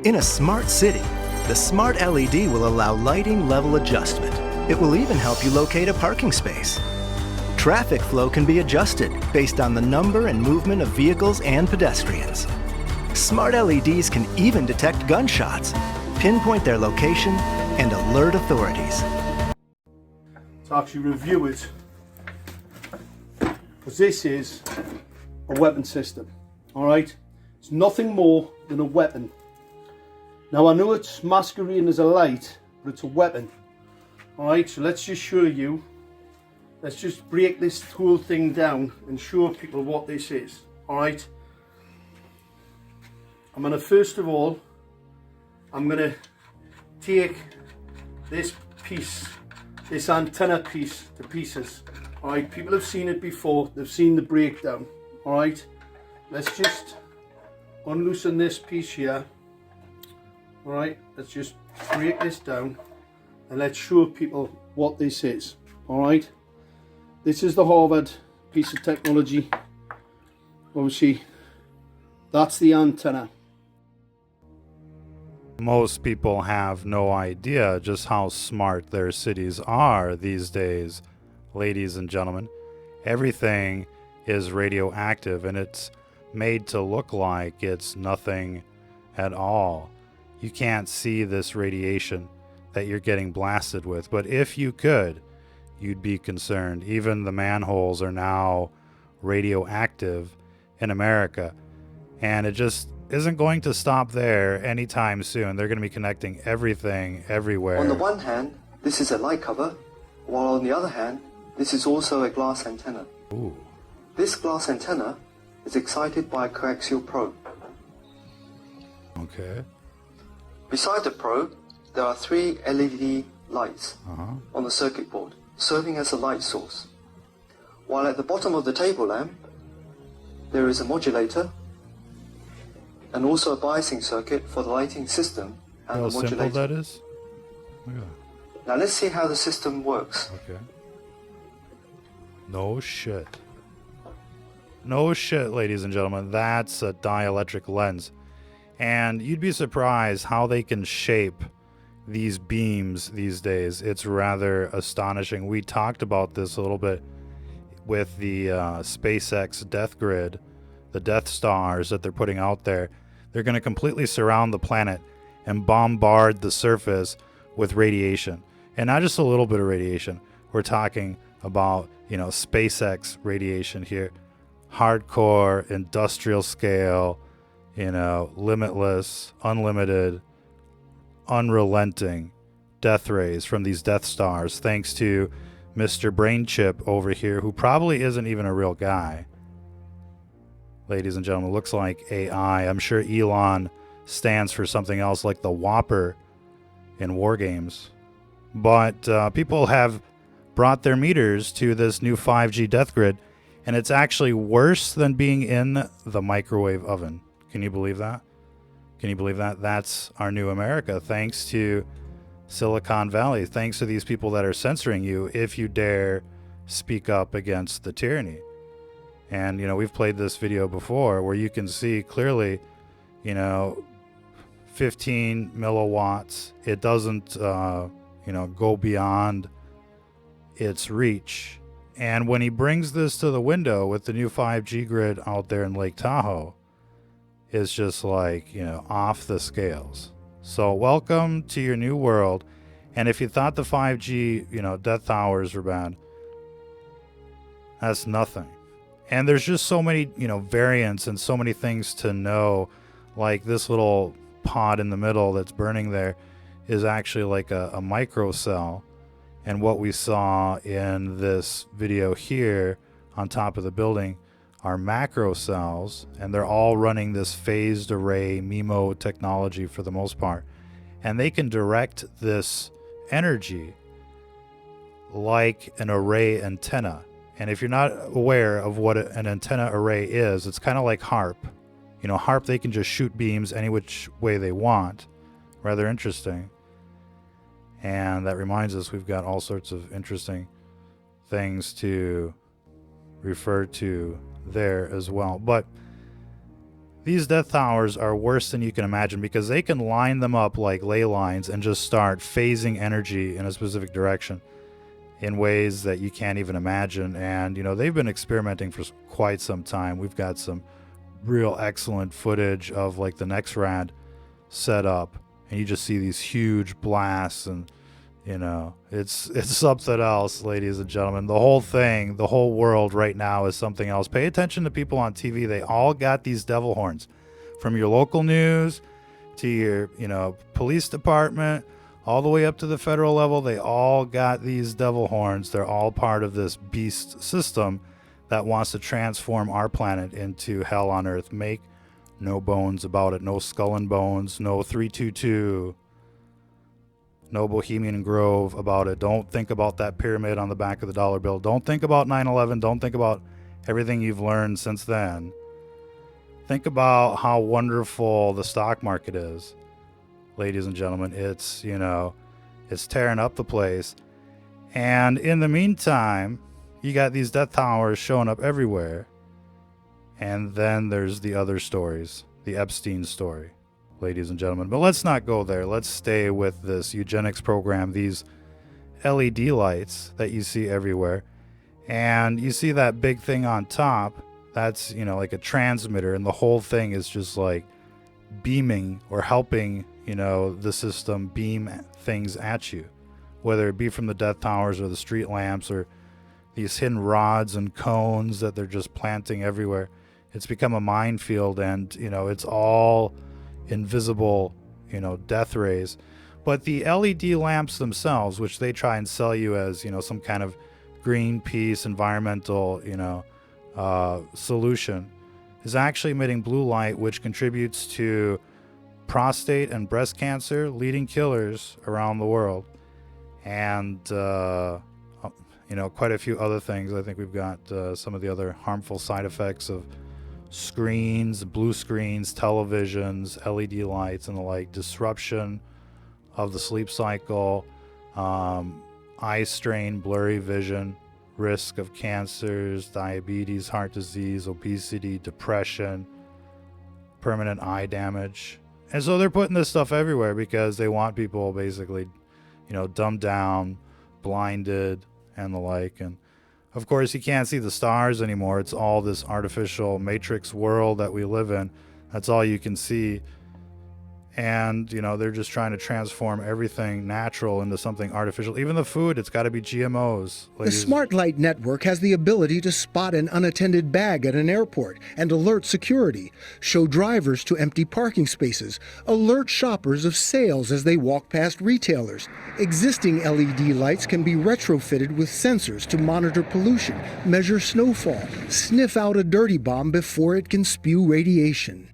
In a smart city, the smart LED will allow lighting level adjustment. It will even help you locate a parking space. Traffic flow can be adjusted based on the number and movement of vehicles and pedestrians. Smart LEDs can even detect gunshots, pinpoint their location, and alert authorities. To actually review it, because this is a weapon system, alright? It's nothing more than a weapon. Now I know it's masquerading as a light, but it's a weapon. Alright, so let's just show you. Let's just break this whole thing down and show people what this is. Alright. I'm going to first of all, I'm going to take this piece, this antenna piece to pieces. Alright, people have seen it before, they've seen the breakdown. Alright, let's just unloosen this piece here. Alright, let's just break this down and let's show people what this is. Alright, this is the Harvard piece of technology. Obviously, that's the antenna. Most people have no idea just how smart their cities are these days, ladies and gentlemen. Everything is radioactive and it's made to look like it's nothing at all. You can't see this radiation that you're getting blasted with, but if you could, you'd be concerned. Even the manholes are now radioactive in America, and it just isn't going to stop there anytime soon. They're going to be connecting everything everywhere. On the one hand, this is a light cover, while on the other hand, this is also a glass antenna. Ooh. This glass antenna is excited by a coaxial probe. Okay. Beside the probe, there are 3 LED lights on the circuit board, serving as a light source. While at the bottom of the table lamp, there is a modulator and also a biasing circuit for the lighting system and How the modulator. simple that is? Look at that. Now let's see how the system works. Okay. No shit. No shit, ladies and gentlemen. That's a dielectric lens. And you'd be surprised how they can shape these beams these days. It's rather astonishing. We talked about this a little bit with the SpaceX Death Grid, the Death Stars that they're putting out there. They're going to completely surround the planet and bombard the surface with radiation. And not just a little bit of radiation. We're talking about, you know, SpaceX radiation here. Hardcore, industrial scale, you know, limitless, unlimited, unrelenting death rays from these Death Stars, thanks to Mr. Brain Chip over here, who probably isn't even a real guy. Ladies and gentlemen, looks like AI. I'm sure Elon stands for something else like the Whopper in war games. But people have brought their meters to this new 5G death grid, and it's actually worse than being in the microwave oven. Can you believe that? Can you believe that? That's our new America, thanks to Silicon Valley, thanks to these people that are censoring you if you dare speak up against the tyranny. And, you know, we've played this video before where you can see clearly, you know, 15 milliwatts. It doesn't, you know, go beyond its reach. And when he brings this to the window with the new 5G grid out there in Lake Tahoe, it's just like, you know, off the scales. So welcome to your new world. And if you thought the 5G, you know, death hours were bad, that's nothing. And there's just so many, you know, variants and so many things to know. Like this little pod in the middle that's burning there is actually like a micro cell. And what we saw in this video here on top of the building are macro cells, and they're all running this phased array MIMO technology for the most part. And they can direct this energy like an array antenna. And if you're not aware of what an antenna array is, it's kind of like HARP. You know, HARP, they can just shoot beams any which way they want. Rather interesting. And that reminds us we've got all sorts of interesting things to refer to there as well. But These death towers are worse than you can imagine because they can line them up like ley lines and just start phasing energy in a specific direction in ways that you can't even imagine. And, you know, they've been experimenting for quite some time. We've got some real excellent footage of like the NexRad set up, and you just see these huge blasts, and, you know, it's something else, ladies and gentlemen. The whole thing, the whole world right now is something else. Pay attention to people on TV. They all got these devil horns, from your local news to your, you know, police department, all the way up to the federal level. They all got these devil horns. They're all part of this beast system that wants to transform our planet into hell on earth. Make no bones about it. No Skull and Bones, no 322, no Bohemian Grove about it. Don't think about that pyramid on the back of the dollar bill. Don't think about 9/11. Don't think about everything you've learned since then. Think about how wonderful the stock market is, ladies and gentlemen. It's, you know, it's tearing up the place. And in the meantime, you got these death towers showing up everywhere. And then there's the other stories, the Epstein story, ladies and gentlemen. But let's not go there. Let's stay with this eugenics program, these LED lights that you see everywhere. And you see that big thing on top. That's, you know, like a transmitter, and the whole thing is just like beaming or helping, you know, the system beam things at you, whether it be from the death towers or the street lamps or these hidden rods and cones that they're just planting everywhere. It's become a minefield, and, you know, it's all invisible, you know, death rays. But the LED lamps themselves, which they try and sell you as, you know, some kind of Greenpeace environmental, you know, solution, is actually emitting blue light, which contributes to prostate and breast cancer, leading killers around the world, and you know, quite a few other things. I think we've got some of the other harmful side effects of screens, blue screens, televisions, LED lights, and the like. Disruption of the sleep cycle, eye strain, blurry vision, risk of cancers, diabetes, heart disease, obesity, depression, permanent eye damage. And so they're putting this stuff everywhere because they want people basically, you know, dumbed down, blinded, and the like. And of course, you can't see the stars anymore. It's all this artificial matrix world that we live in. That's all you can see. And, you know, they're just trying to transform everything natural into something artificial. Even the food, it's got to be GMOs. The Smart Light Network has the ability to spot an unattended bag at an airport and alert security, show drivers to empty parking spaces, alert shoppers of sales as they walk past retailers. Existing LED lights can be retrofitted with sensors to monitor pollution, measure snowfall, sniff out a dirty bomb before it can spew radiation.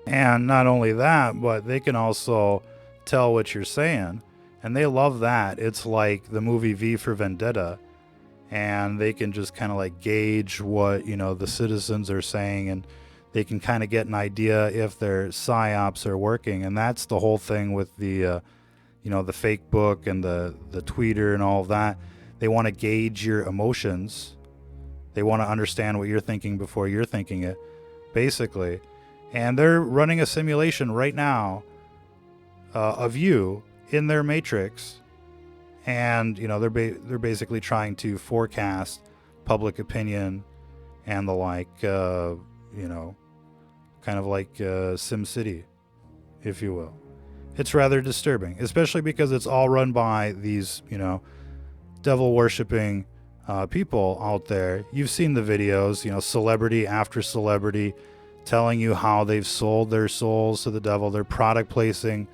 And not only that, but they can also tell what you're saying. And they love that. It's like the movie V for Vendetta. And they can just kind of like gauge what, you know, the citizens are saying. And they can kind of get an idea if their psyops are working. And that's the whole thing with the, you know, the fake book and the tweeter and all of that. They want to gauge your emotions. They want to understand what you're thinking before you're thinking it, basically. And they're running a simulation right now of you in their matrix. And, you know, they're basically trying to forecast public opinion and the like, you know, kind of like SimCity, if you will. It's rather disturbing, especially because it's all run by these, you know, devil-worshipping people out there. You've seen the videos, you know, celebrity after celebrity telling you how they've sold their souls to the devil. They're product placing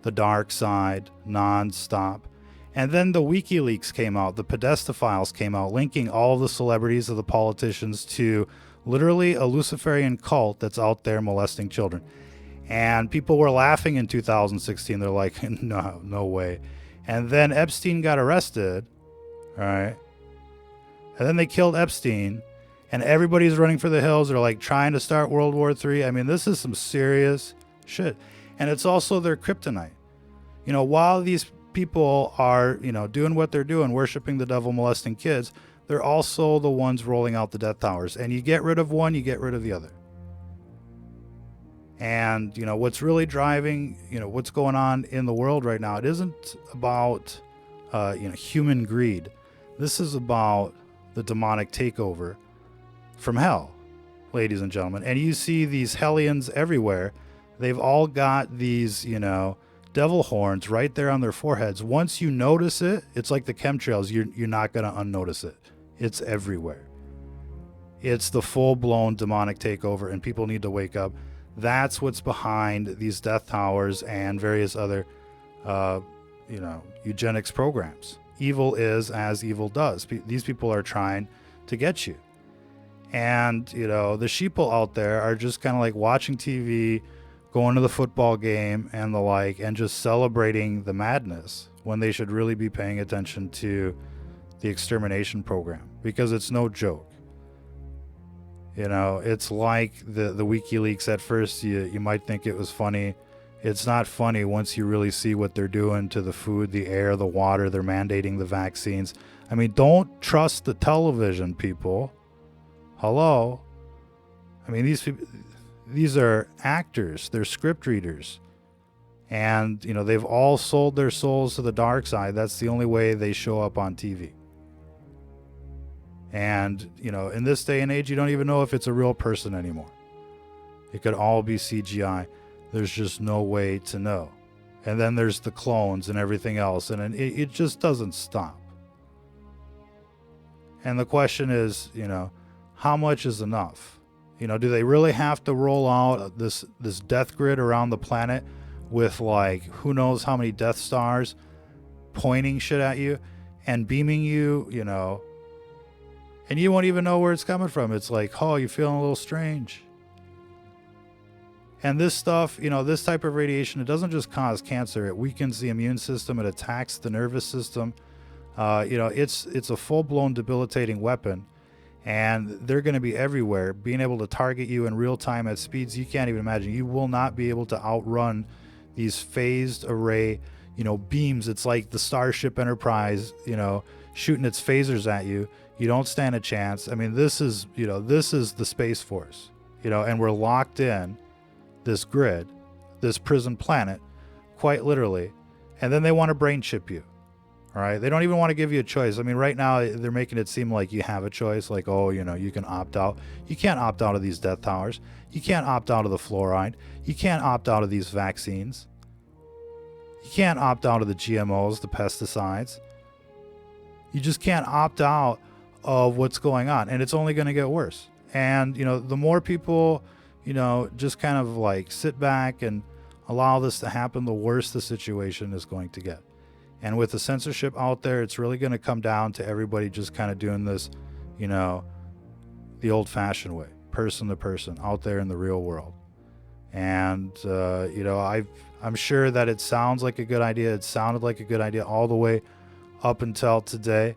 the dark side non-stop. And then the WikiLeaks came out, the Podesta files came out, linking all the celebrities of the politicians to literally a Luciferian cult that's out there molesting children. And people were laughing in 2016. They're like, no way. And then Epstein got arrested, right? And then they killed Epstein. And everybody's running for the hills. They're like trying to start World War III. I mean, this is some serious shit. And it's also their kryptonite. You know, while these people are, you know, doing what they're doing, worshiping the devil, molesting kids, they're also the ones rolling out the death towers. And you get rid of one, you get rid of the other. And, what's really driving, what's going on in the world right now, it isn't about, human greed. This is about the demonic takeover from hell, ladies and gentlemen. And you see these hellions everywhere. They've all got these, devil horns right there on their foreheads. Once you notice it, it's like the chemtrails. You're not going to unnotice it. It's everywhere. It's the full-blown demonic takeover, and people need to wake up. That's what's behind these death towers and various other, eugenics programs. Evil is as evil does. These people are trying to get you. And, the sheeple out there are just kind of like watching TV, going to the football game and the like, and just celebrating the madness when they should really be paying attention to the extermination program, because it's no joke. It's like the WikiLeaks. At first, you might think it was funny. It's not funny once you really see what they're doing to the food, the air, the water. They're mandating the vaccines. I mean, don't trust the television, people. Hello? I mean, these are actors. They're script readers. And, they've all sold their souls to the dark side. That's the only way they show up on TV. And, in this day and age, you don't even know if it's a real person anymore. It could all be CGI. There's just no way to know. And then there's the clones and everything else. And it just doesn't stop. And the question is, how much is enough? Do they really have to roll out this death grid around the planet with, like, who knows how many Death Stars pointing shit at you and beaming you, and you won't even know where it's coming from. It's like, oh, you're feeling a little strange. And this stuff, this type of radiation, it doesn't just cause cancer. It weakens the immune system. It attacks the nervous system. It's a full-blown debilitating weapon. And they're going to be everywhere, being able to target you in real time at speeds you can't even imagine. You will not be able to outrun these phased array, beams. It's like the Starship Enterprise, shooting its phasers at you. You don't stand a chance. I mean, this is the Space Force, and we're locked in this grid, this prison planet, quite literally. And then they want to brain chip you. All right. They don't even want to give you a choice. I mean, right now they're making it seem like you have a choice. Like, oh, you can opt out. You can't opt out of these death towers. You can't opt out of the fluoride. You can't opt out of these vaccines. You can't opt out of the GMOs, the pesticides. You just can't opt out of what's going on. And it's only going to get worse. And, the more people, just kind of like sit back and allow this to happen, the worse the situation is going to get. And with the censorship out there, it's really going to come down to everybody just kind of doing this, the old-fashioned way, person to person, out there in the real world. And, I'm sure that it sounds like a good idea. It sounded like a good idea all the way up until today.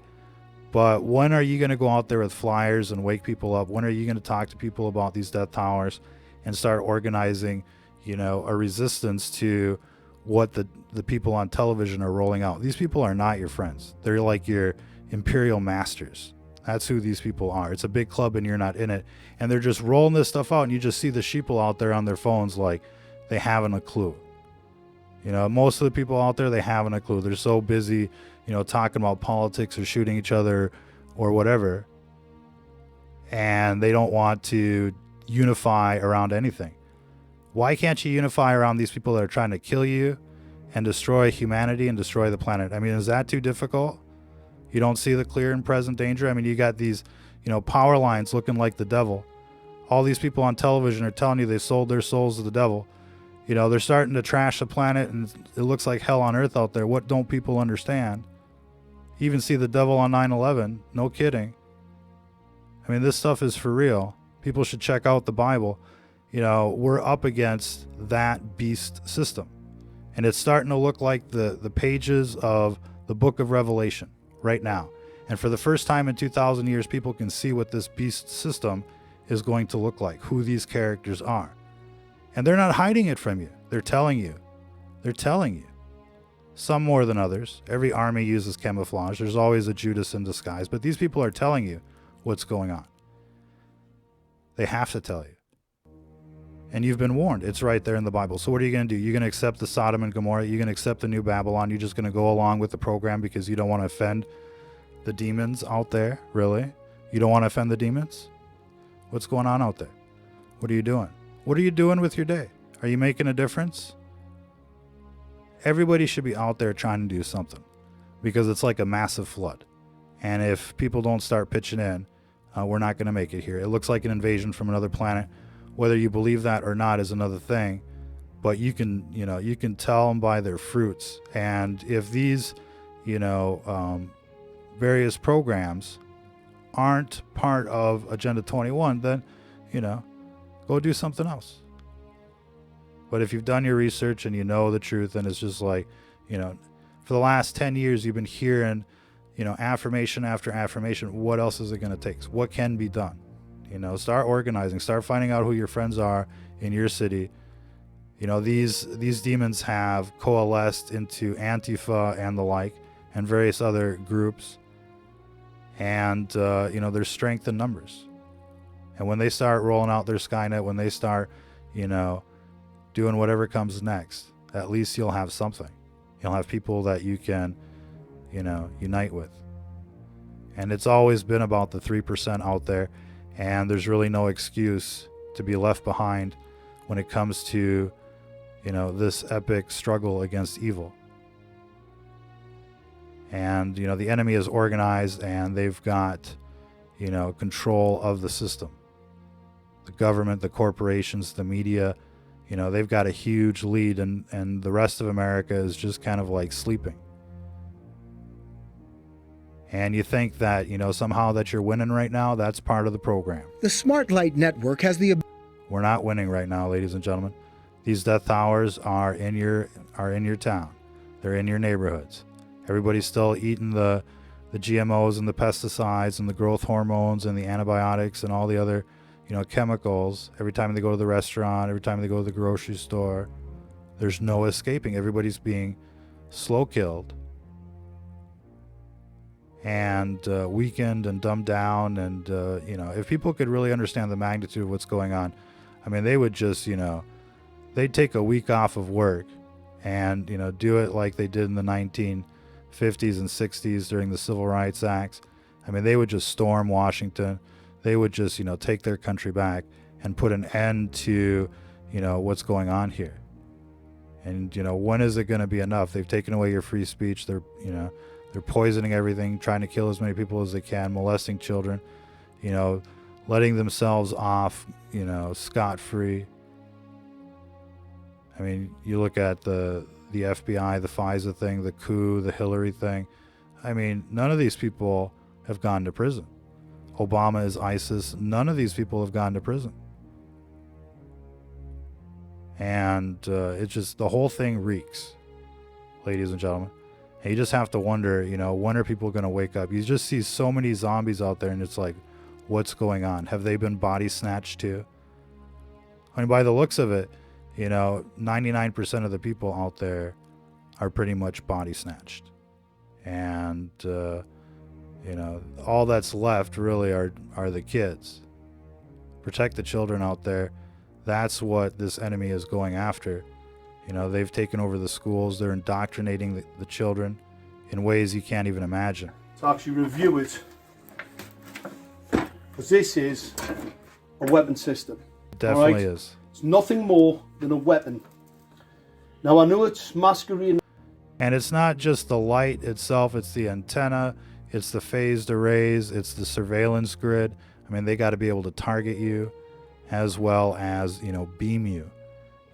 But when are you going to go out there with flyers and wake people up? When are you going to talk to people about these death towers and start organizing, a resistance to what the people on television are rolling out? These people are not your friends. They're like your imperial masters. That's who these people are. It's a big club and you're not in it. And they're just rolling this stuff out, and you just see the sheeple out there on their phones like they haven't a clue. Most of the people out there, they haven't a clue. They're so busy, talking about politics or shooting each other or whatever. And they don't want to unify around anything. Why can't you unify around these people that are trying to kill you and destroy humanity and destroy the planet? I mean, is that too difficult? You don't see the clear and present danger? I mean, you got these, power lines looking like the devil. All these people on television are telling you they sold their souls to the devil. They're starting to trash the planet, and it looks like hell on earth out there. What don't people understand? You even see the devil on 9/11. No kidding. I mean, this stuff is for real. People should check out the Bible. We're up against that beast system. And it's starting to look like the pages of the book of Revelation right now. And for the first time in 2,000 years, people can see what this beast system is going to look like, who these characters are. And they're not hiding it from you. They're telling you. They're telling you. Some more than others. Every army uses camouflage. There's always a Judas in disguise. But these people are telling you what's going on. They have to tell you. And you've been warned. It's right there in the Bible. So what are you going to do? You're going to accept the Sodom and Gomorrah? You're going to accept the new Babylon? You're just going to go along with the program because you don't want to offend the demons out there? Really? You don't want to offend the demons? What's going on out there? What are you doing? What are you doing with your day? Are you making a difference? Everybody should be out there trying to do something because it's like a massive flood. And if people don't start pitching in, we're not going to make it here. It looks like an invasion from another planet. Whether you believe that or not is another thing, but you can tell them by their fruits. And if these, various programs aren't part of Agenda 21, then, go do something else. But if you've done your research and you know the truth, and it's just like, for the last 10 years, you've been hearing, affirmation after affirmation. What else is it going to take? What can be done? Start organizing, start finding out who your friends are in your city. These demons have coalesced into Antifa and the like, and various other groups. And, there's strength in numbers. And when they start rolling out their Skynet, when they start, doing whatever comes next, at least you'll have something. You'll have people that you can, unite with. And it's always been about the 3% out there. And there's really no excuse to be left behind when it comes to, this epic struggle against evil. And, the enemy is organized and they've got, control of the system. The government, the corporations, the media, they've got a huge lead, and the rest of America is just kind of like sleeping. And you think that, somehow that you're winning right now, that's part of the program. The Smart Light Network has the... We're not winning right now, ladies and gentlemen. These death towers are in your town. They're in your neighborhoods. Everybody's still eating the GMOs and the pesticides and the growth hormones and the antibiotics and all the other, chemicals. Every time they go to the restaurant, every time they go to the grocery store, there's no escaping. Everybody's being slow killed and weakened and dumbed down. And, if people could really understand the magnitude of what's going on, they would just, they'd take a week off of work and, do it like they did in the 1950s and 60s during the Civil Rights Acts. They would just storm Washington. They would just, take their country back and put an end to, what's going on here. And, when is it going to be enough? They've taken away your free speech. They're poisoning everything, trying to kill as many people as they can, molesting children, letting themselves off, scot-free. You look at the FBI, the FISA thing, the coup, the Hillary thing. None of these people have gone to prison. Obama is ISIS. None of these people have gone to prison. And it's just, the whole thing reeks, ladies and gentlemen. And you just have to wonder, when are people going to wake up? You just see so many zombies out there, and it's like, what's going on? Have they been body snatched too? By the looks of it, 99% of the people out there are pretty much body snatched. And, all that's left really are the kids. Protect the children out there. That's what this enemy is going after. They've taken over the schools. They're indoctrinating the children in ways you can't even imagine. To actually review it, because this is a weapon system. It definitely is. It's nothing more than a weapon. Now I know it's masquerading. And it's not just the light itself, it's the antenna, it's the phased arrays, it's the surveillance grid. They got to be able to target you as well as, beam you.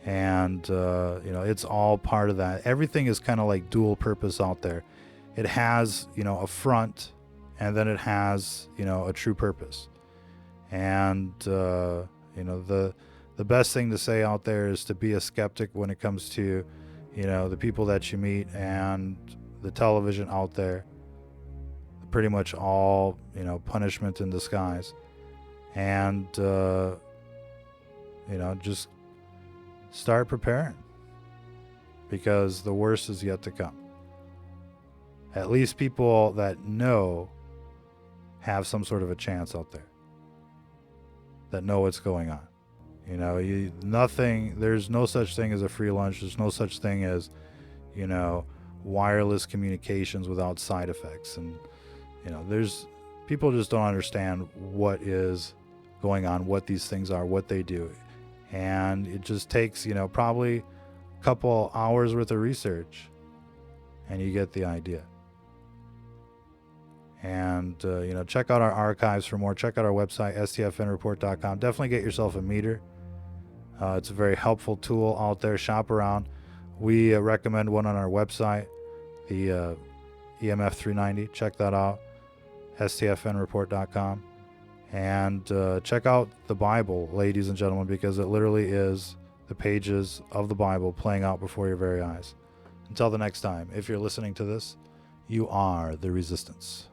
And, it's all part of that. Everything is kind of like dual purpose out there. It has, a front, and then it has, a true purpose. And, the best thing to say out there is to be a skeptic when it comes to, the people that you meet and the television out there. Pretty much all, punishment in disguise. And, just start preparing, because the worst is yet to come. At least people that know have some sort of a chance out there, that know what's going on. You know, there's no such thing as a free lunch. There's no such thing as, you know, wireless communications without side effects. And, you know, people just don't understand what is going on, what these things are, what they do. And it just takes, you know, probably a couple hours worth of research, and you get the idea. And, you know, check out our archives for more. Check out our website, stfnreport.com. Definitely get yourself a meter. It's a very helpful tool out there. Shop around. We recommend one on our website, the EMF 390. Check that out, stfnreport.com. And check out the Bible, ladies and gentlemen, because it literally is the pages of the Bible playing out before your very eyes. Until the next time, if you're listening to this, you are the resistance.